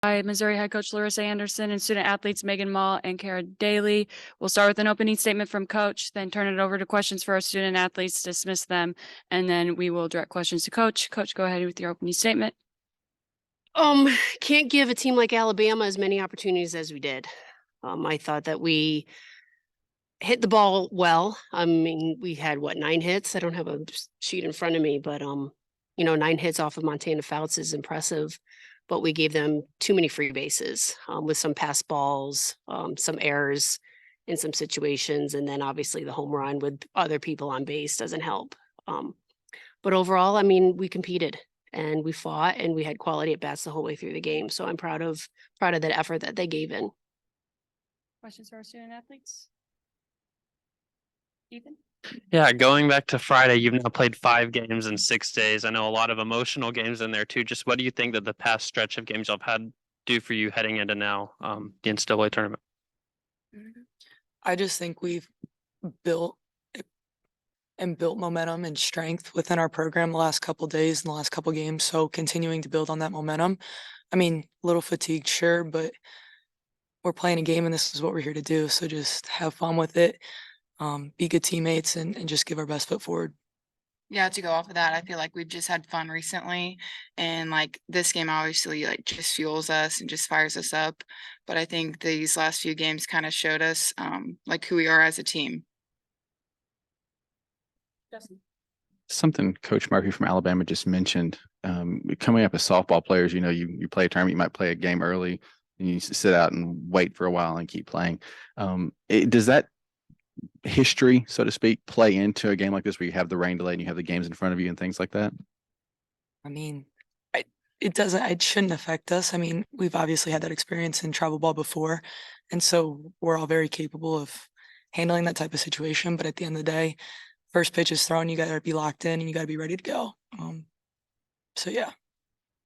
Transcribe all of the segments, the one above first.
by Missouri head coach Larissa Anderson and student athletes Megan Mall and Kara Daly. We'll start with an opening statement from coach, then turn it over to questions for our student athletes, dismiss them, and then we will direct questions to coach. Coach, go ahead with your opening statement. Can't give a team like Alabama as many opportunities as we did. I thought that we hit the ball well. I mean, we had 9 hits? I don't have a sheet in front of me, but 9 hits off of Montana Fouts is impressive. But we gave them too many free bases with some pass balls, some errors in some situations, and then obviously the home run with other people on base doesn't help. But overall, I mean, we competed and we fought and we had quality at bats the whole way through the game. So I'm proud of that effort that they gave in. Questions for our student athletes? Ethan? Yeah, going back to Friday, you've now played 5 games in 6 days. I know a lot of emotional games in there too. Just what do you think that the past stretch of games you've had do for you heading into now the NCAA tournament? I just think we've built momentum and strength within our program the last couple days and the last couple games. So continuing to build on that momentum. I mean, a little fatigued, sure, but we're playing a game and this is what we're here to do. So just have fun with it, be good teammates and just give our best foot forward. Yeah, to go off of that, I feel like we've just had fun recently, and like this game obviously like just fuels us and just fires us up. But I think these last few games kind of showed us like who we are as a team. Justin. Something Coach Murphy from Alabama just mentioned, coming up as softball players, you play a tournament, you might play a game early and you sit out and wait for a while and keep playing. Does that history, so to speak, play into a game like this where you have the rain delay and you have the games in front of you and things like that? I mean, it shouldn't affect us. I mean, we've obviously had that experience in travel ball before. And so we're all very capable of handling that type of situation. But at the end of the day, first pitch is thrown, you got to be locked in and you got to be ready to go. So yeah.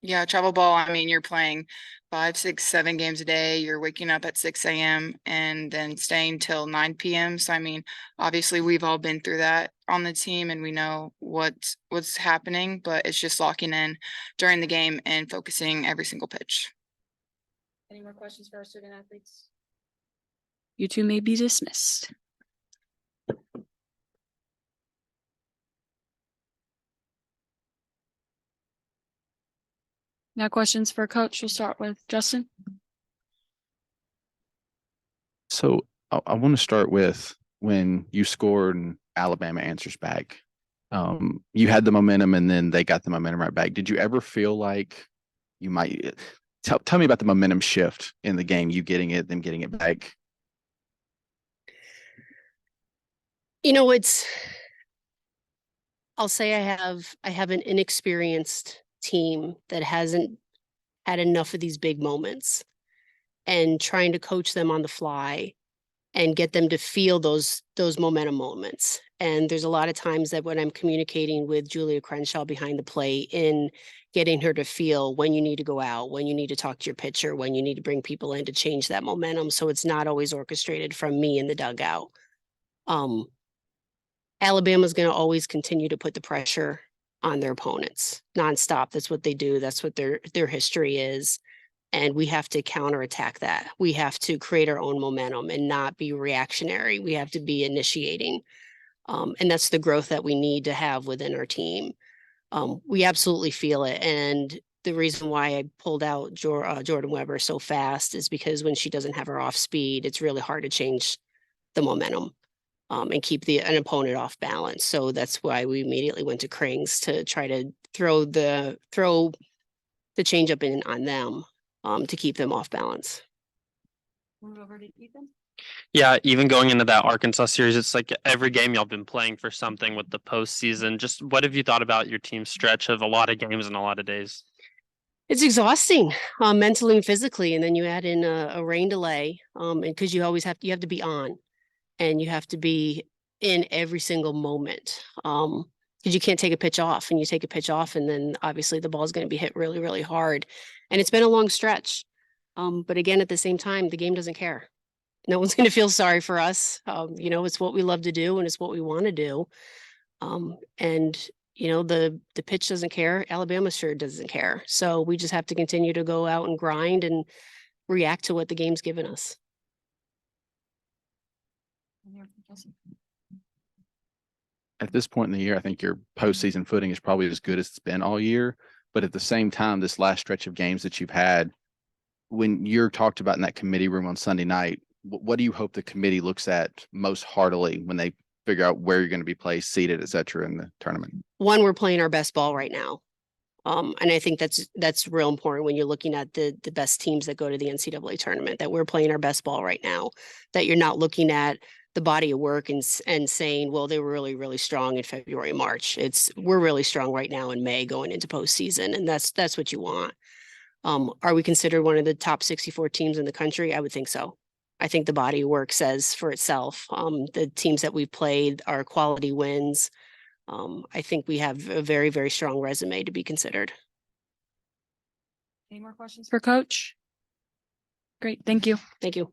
Yeah, travel ball, I mean, you're playing 5, 6, 7 games a day. You're waking up at 6 a.m. and then staying till 9 p.m. So, I mean, obviously we've all been through that on the team and we know what's happening, but it's just locking in during the game and focusing every single pitch. Any more questions for our student athletes? You two may be dismissed. Now questions for coach. We'll start with Justin. So I want to start with when you scored and Alabama answers back. You had the momentum and then they got the momentum right back. Did you ever feel like you might tell me about the momentum shift in the game, you getting it, them getting it back? I'll say I have an inexperienced team that hasn't had enough of these big moments, and trying to coach them on the fly and get them to feel those momentum moments. And there's a lot of times that when I'm communicating with Julia Crenshaw behind the plate in getting her to feel when you need to go out, when you need to talk to your pitcher, when you need to bring people in to change that momentum. So it's not always orchestrated from me in the dugout. Alabama's going to always continue to put the pressure on their opponents nonstop. That's what they do. That's what their history is. And we have to counterattack that. We have to create our own momentum and not be reactionary. We have to be initiating. And that's the growth that we need to have within our team. We absolutely feel it. And the reason why I pulled out Jordan Weber so fast is because when she doesn't have her off speed, it's really hard to change the momentum and keep an opponent off balance. So that's why we immediately went to Krings to try to throw the changeup in on them. To keep them off balance. Move over to Ethan. Yeah, even going into that Arkansas series, it's like every game y'all been playing for something with the postseason. Just what have you thought about your team's stretch of a lot of games and a lot of days? It's exhausting, mentally and physically, and then you add in a rain delay, and because you have to be on, and you have to be in every single moment. Because you can't take a pitch off, and you take a pitch off, and then obviously the ball is going to be hit really, really hard. And it's been a long stretch. But again, at the same time, the game doesn't care. No one's going to feel sorry for us. It's what we love to do and it's what we want to do. And you know, the pitch doesn't care. Alabama sure doesn't care. So we just have to continue to go out and grind and react to what the game's given us. At this point in the year, I think your postseason footing is probably as good as it's been all year. But at the same time, this last stretch of games that you've had, when you're talked about in that committee room on Sunday night, what do you hope the committee looks at most heartily when they figure out where you're going to be placed, seated, et cetera, in the tournament? One, we're playing our best ball right now. And I think that's real important when you're looking at the best teams that go to the NCAA tournament, that we're playing our best ball right now, that you're not looking at the body of work and saying, well, they were really, really strong in February, March. We're really strong right now in May going into postseason. And that's what you want. Are we considered one of the top 64 teams in the country? I would think so. I think the body of work says for itself. The teams that we've played are quality wins. I think we have a very, very strong resume to be considered. Any more questions for Coach? Great, thank you. Thank you.